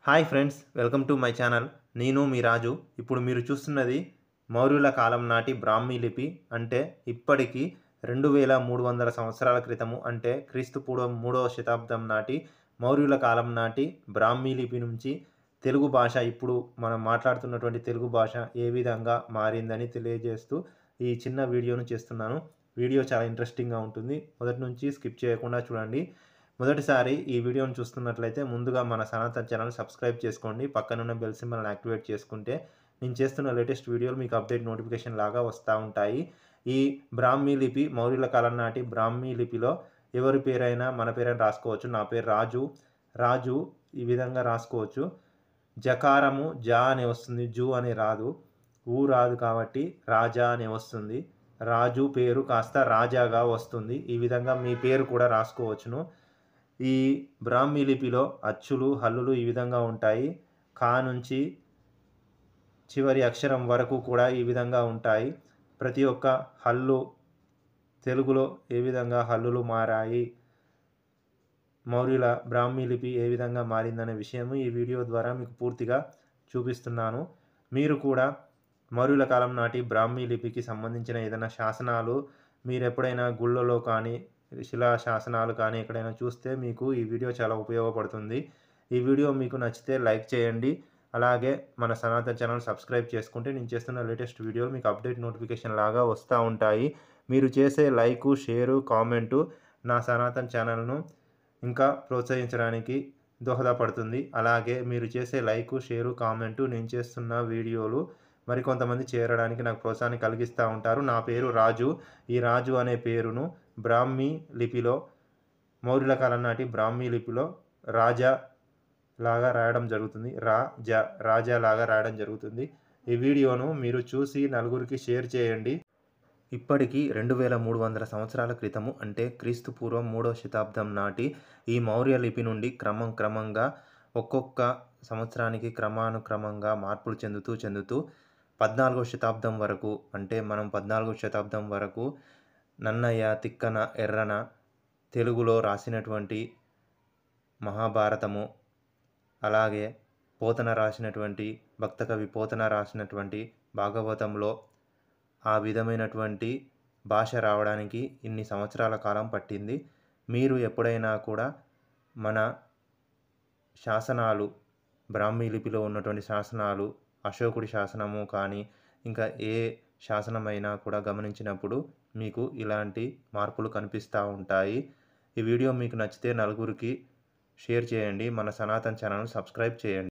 Hi friends, welcome to my channel. నేను మీ రాజు. ఇప్పుడు మీరు చూస్తున్నది మౌర్యుల కాలం నాటి బ్రాహ్మీ లిపి. అంటే ఇప్పటికి 2300 సంవత్సరాల క్రితము, అంటే క్రీస్తు పూర్వం 3వ శతాబ్దం నాటి మౌర్యుల కాలం నాటి బ్రాహ్మీ లిపి నుంచి తెలుగు భాష, ఇప్పుడు మనం మాట్లాడుతున్నటువంటి తెలుగు భాష ఏ విధంగా మారిందని తెలియజేస్తూ ఈ చిన్న వీడియోను చేస్తున్నాను. వీడియో చాలా ఇంట్రెస్టింగ్గా ఉంటుంది. మొదటి నుంచి స్కిప్ చేయకుండా చూడండి. మొదటిసారి ఈ వీడియోను చూస్తున్నట్లయితే ముందుగా మన సనాతన్ ఛానల్ సబ్స్క్రైబ్ చేసుకోండి. పక్కనున్న బెల్ సింబల్ని యాక్టివేట్ చేసుకుంటే నేను చేస్తున్న లేటెస్ట్ వీడియోలు మీకు అప్డేట్ నోటిఫికేషన్ లాగా వస్తూ ఉంటాయి. ఈ బ్రాహ్మీ లిపి మౌర్యుల కాలం నాటి బ్రాహ్మీ లిపిలో ఎవరి పేరైనా మన పేరైనా రాసుకోవచ్చు. నా పేరు రాజు. రాజు ఈ విధంగా రాసుకోవచ్చు. జకారము జా అనే వస్తుంది, జూ అని రాదు. ఊ రాదు కాబట్టి రాజా అనే వస్తుంది. రాజు పేరు కాస్త రాజాగా వస్తుంది. ఈ విధంగా మీ పేరు కూడా రాసుకోవచ్చును. ఈ బ్రాహ్మీ లిపిలో అచ్చులు, హల్లులు ఈ విధంగా ఉంటాయి. కా నుంచి చివరి అక్షరం వరకు కూడా ఈ విధంగా ఉంటాయి. ప్రతి ఒక్క హల్లు తెలుగులో ఏ విధంగా హల్లులు మారాయి, మౌర్యుల బ్రాహ్మీ లిపి ఏ విధంగా మారిందనే విషయము ఈ వీడియో ద్వారా మీకు పూర్తిగా చూపిస్తున్నాను. మీరు కూడా మౌర్యుల కాలం నాటి బ్రాహ్మీ లిపికి సంబంధించిన ఏదైనా శాసనాలు మీరు ఎప్పుడైనా గుళ్ళలో కానీ, శిలా శాసనాలు కానీ ఎక్కడైనా చూస్తే మీకు ఈ వీడియో చాలా ఉపయోగపడుతుంది. ఈ వీడియో మీకు నచ్చితే లైక్ చేయండి. అలాగే మన సనాతన్ ఛానల్ సబ్స్క్రైబ్ చేసుకుంటే నేను చేస్తున్న లేటెస్ట్ వీడియోలు మీకు అప్డేట్ నోటిఫికేషన్ లాగా వస్తూ ఉంటాయి. మీరు చేసే లైకు, షేరు, కామెంటు నా సనాతన్ ఛానల్ను ఇంకా ప్రోత్సహించడానికి దోహదపడుతుంది. అలాగే మీరు చేసే లైకు, షేరు, కామెంటు నేను చేస్తున్న వీడియోలు మరికొంతమంది చేరడానికి నాకు ప్రోత్సాహాన్ని కలిగిస్తూ ఉంటారు. నా పేరు రాజు. ఈ రాజు అనే పేరును బ్రాహ్మీ లిపిలో, మౌర్యుల కాలం నాటి బ్రాహ్మీ లిపిలో రాజా లాగా రాయడం జరుగుతుంది. రాజా లాగా రాయడం జరుగుతుంది. ఈ వీడియోను మీరు చూసి నలుగురికి షేర్ చేయండి. ఇప్పటికి 2300 సంవత్సరాల క్రితము, అంటే క్రీస్తు పూర్వం 3వ శతాబ్దం నాటి ఈ మౌర్య లిపి నుండి క్రమంగా ఒక్కొక్క సంవత్సరానికి క్రమానుక్రమంగా మార్పులు చెందుతూ 14వ శతాబ్దం వరకు, అంటే మనం 14వ శతాబ్దం వరకు నన్నయ్య, తిక్కన, ఎర్రన తెలుగులో రాసినటువంటి మహాభారతము, అలాగే పోతన రాసినటువంటి, భక్త కవి పోతన రాసినటువంటి భాగవతంలో ఆ విధమైనటువంటి భాష రావడానికి ఇన్ని సంవత్సరాల కాలం పట్టింది. మీరు ఎప్పుడైనా కూడా మన శాసనాలు, బ్రాహ్మీ లిపిలో ఉన్నటువంటి శాసనాలు, అశోకుడి శాసనము కానీ ఇంకా ఏ శాసనమైనా కూడా గమనించినప్పుడు మీకు ఇలాంటి మార్పులు కనిపిస్తూ ఉంటాయి. ఈ వీడియో మీకు నచ్చితే నలుగురికి షేర్ చేయండి. మన సనాతన్ ఛానల్ సబ్స్క్రైబ్ చేయండి.